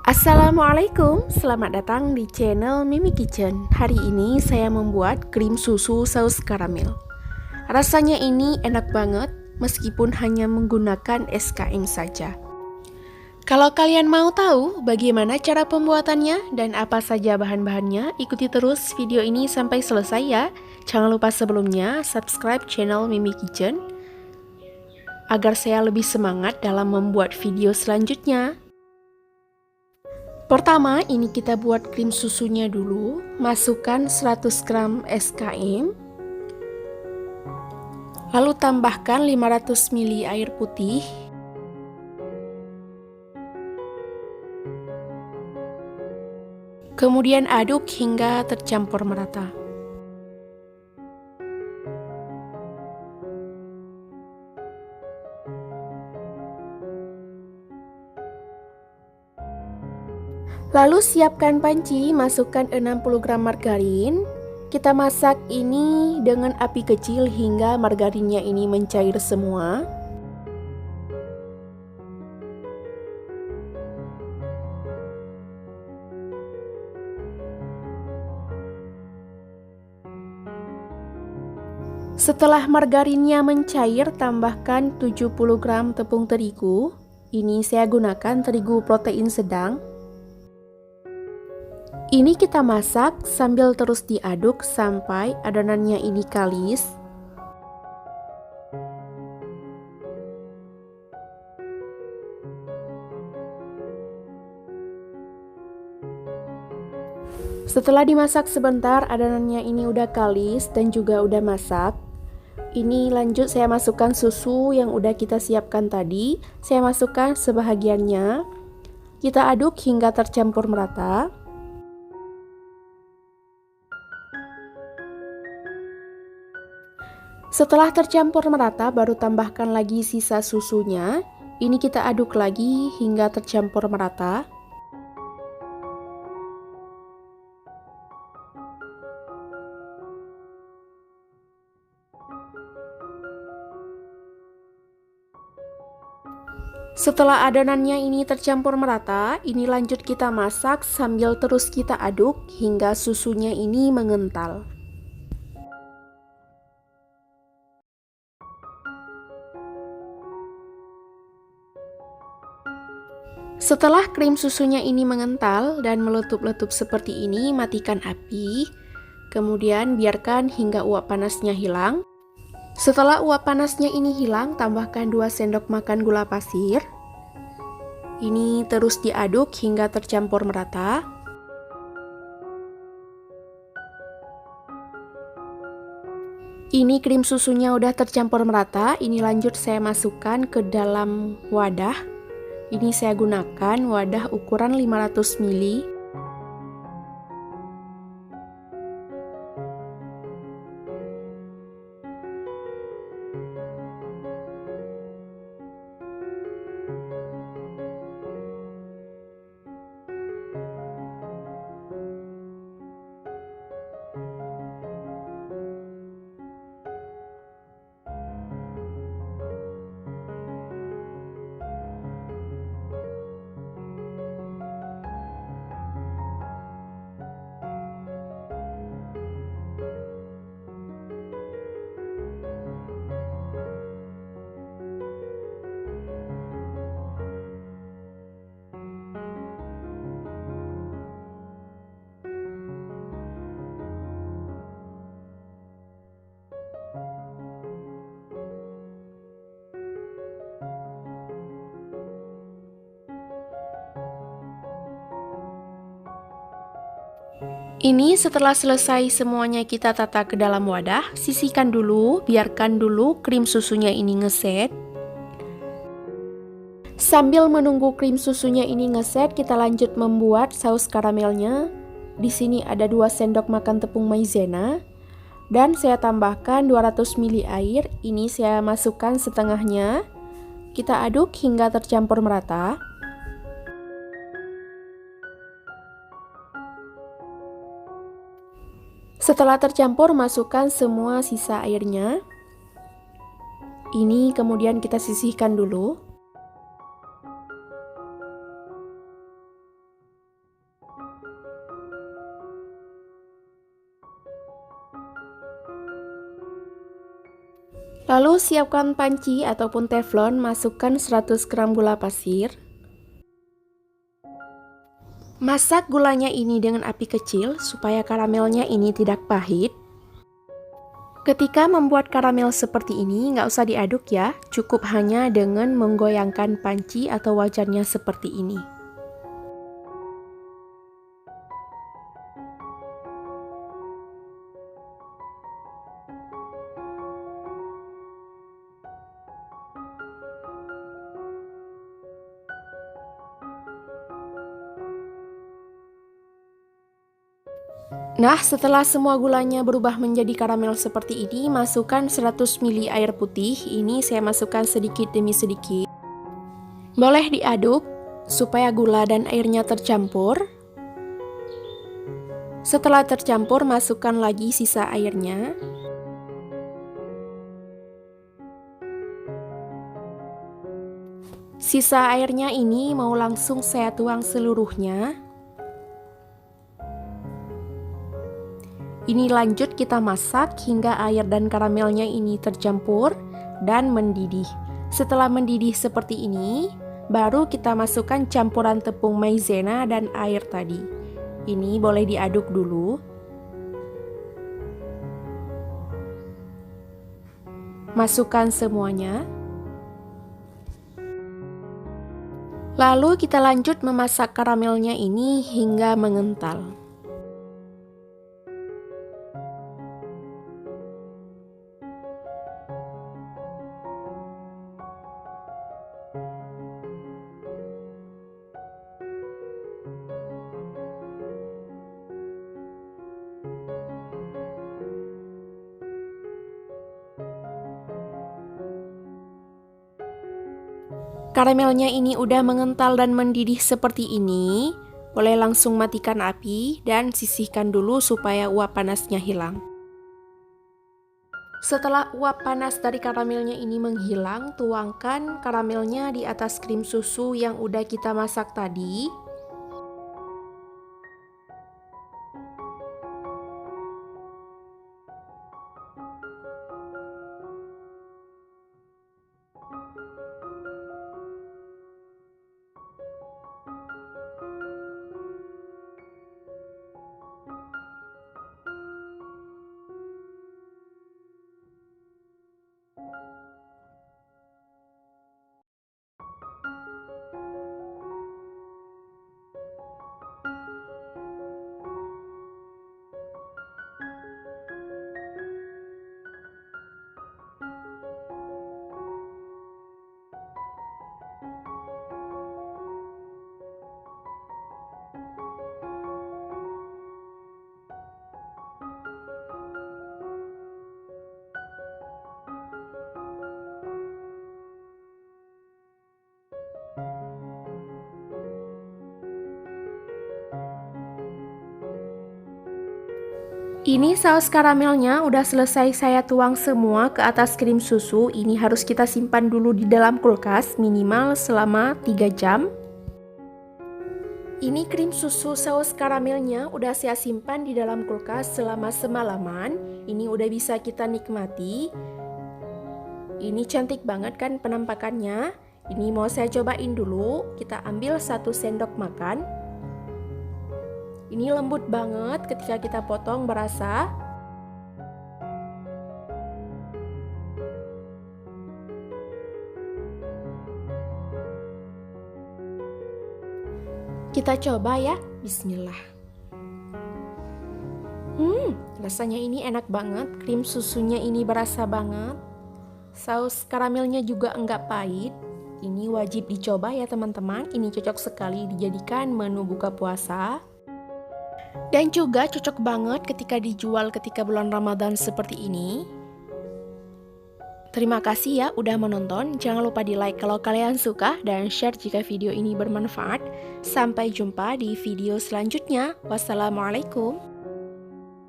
Assalamualaikum, selamat datang di channel Mimi Kitchen. Hari ini saya membuat krim susu saus karamel. Rasanya ini enak banget meskipun hanya menggunakan SKM saja. Kalau kalian mau tahu bagaimana cara pembuatannya dan apa saja bahan-bahannya, ikuti terus video ini sampai selesai ya. Jangan lupa sebelumnya subscribe channel Mimi Kitchen agar saya lebih semangat dalam membuat video selanjutnya. Pertama, ini kita buat krim susunya dulu. Masukkan 100 gram SKM. Lalu tambahkan 500 ml air putih. Kemudian aduk hingga tercampur merata. Lalu siapkan panci, masukkan 60 gram margarin. Kita masak ini dengan api kecil hingga margarinnya ini mencair semua. Setelah margarinnya mencair, tambahkan 70 gram tepung terigu. Ini saya gunakan terigu protein sedang. Ini kita masak sambil terus diaduk sampai adonannya ini kalis. Setelah dimasak sebentar, adonannya ini udah kalis dan juga udah masak. Ini lanjut saya masukkan susu yang udah kita siapkan tadi. Saya masukkan sebahagiannya. Kita aduk hingga tercampur merata. Setelah tercampur merata, baru tambahkan lagi sisa susunya. Ini kita aduk lagi hingga tercampur merata. Setelah adonannya ini tercampur merata, ini lanjut kita masak sambil terus kita aduk hingga susunya ini mengental. Setelah krim susunya ini mengental dan meletup-letup seperti ini, matikan api. Kemudian biarkan hingga uap panasnya hilang. Setelah uap panasnya ini hilang, tambahkan 2 sendok makan gula pasir. Ini terus diaduk hingga tercampur merata. Ini krim susunya udah tercampur merata. Ini lanjut saya masukkan ke dalam wadah. Ini saya gunakan wadah ukuran 500 ml. Ini setelah selesai semuanya kita tata ke dalam wadah, sisihkan dulu, biarkan dulu krim susunya ini ngeset. Sambil menunggu krim susunya ini ngeset, kita lanjut membuat saus karamelnya. Di sini ada 2 sendok makan tepung maizena dan saya tambahkan 200 ml air. Ini saya masukkan setengahnya. Kita aduk hingga tercampur merata. Setelah tercampur, masukkan semua sisa airnya. Ini kemudian kita sisihkan dulu. Lalu siapkan panci ataupun teflon, masukkan 100 gram gula pasir. Masak gulanya ini dengan api kecil supaya karamelnya ini tidak pahit. Ketika membuat karamel seperti ini, nggak usah diaduk ya, cukup hanya dengan menggoyangkan panci atau wajannya seperti ini. Nah, setelah semua gulanya berubah menjadi karamel seperti ini, masukkan 100 ml air putih. Ini saya masukkan sedikit demi sedikit. Boleh diaduk supaya gula dan airnya tercampur. Setelah tercampur, masukkan lagi sisa airnya. Sisa airnya ini mau langsung saya tuang seluruhnya. Ini lanjut kita masak hingga air dan karamelnya ini tercampur dan mendidih. Setelah mendidih seperti ini, baru kita masukkan campuran tepung maizena dan air tadi. Ini boleh diaduk dulu. Masukkan semuanya. Lalu kita lanjut memasak karamelnya ini hingga mengental. Karamelnya ini udah mengental dan mendidih seperti ini. Boleh langsung matikan api dan sisihkan dulu supaya uap panasnya hilang. Setelah uap panas dari karamelnya ini menghilang, tuangkan karamelnya di atas krim susu yang udah kita masak tadi. Ini saus karamelnya udah selesai saya tuang semua ke atas krim susu. Ini harus kita simpan dulu di dalam kulkas minimal selama 3 jam. Ini krim susu saus karamelnya udah saya simpan di dalam kulkas selama semalaman. Ini udah bisa kita nikmati. Ini cantik banget kan penampakannya. Ini mau saya cobain dulu. Kita ambil 1 sendok makan. Ini lembut banget ketika kita potong, berasa. Kita coba ya, bismillah. Rasanya ini enak banget, krim susunya ini berasa banget. Saus karamelnya juga enggak pahit. Ini wajib dicoba ya teman-teman, ini cocok sekali dijadikan menu buka puasa. Dan juga cocok banget ketika dijual ketika bulan Ramadan seperti ini. Terima kasih ya udah menonton. Jangan lupa di like kalau kalian suka dan share jika video ini bermanfaat. Sampai jumpa di video selanjutnya. Wassalamualaikum.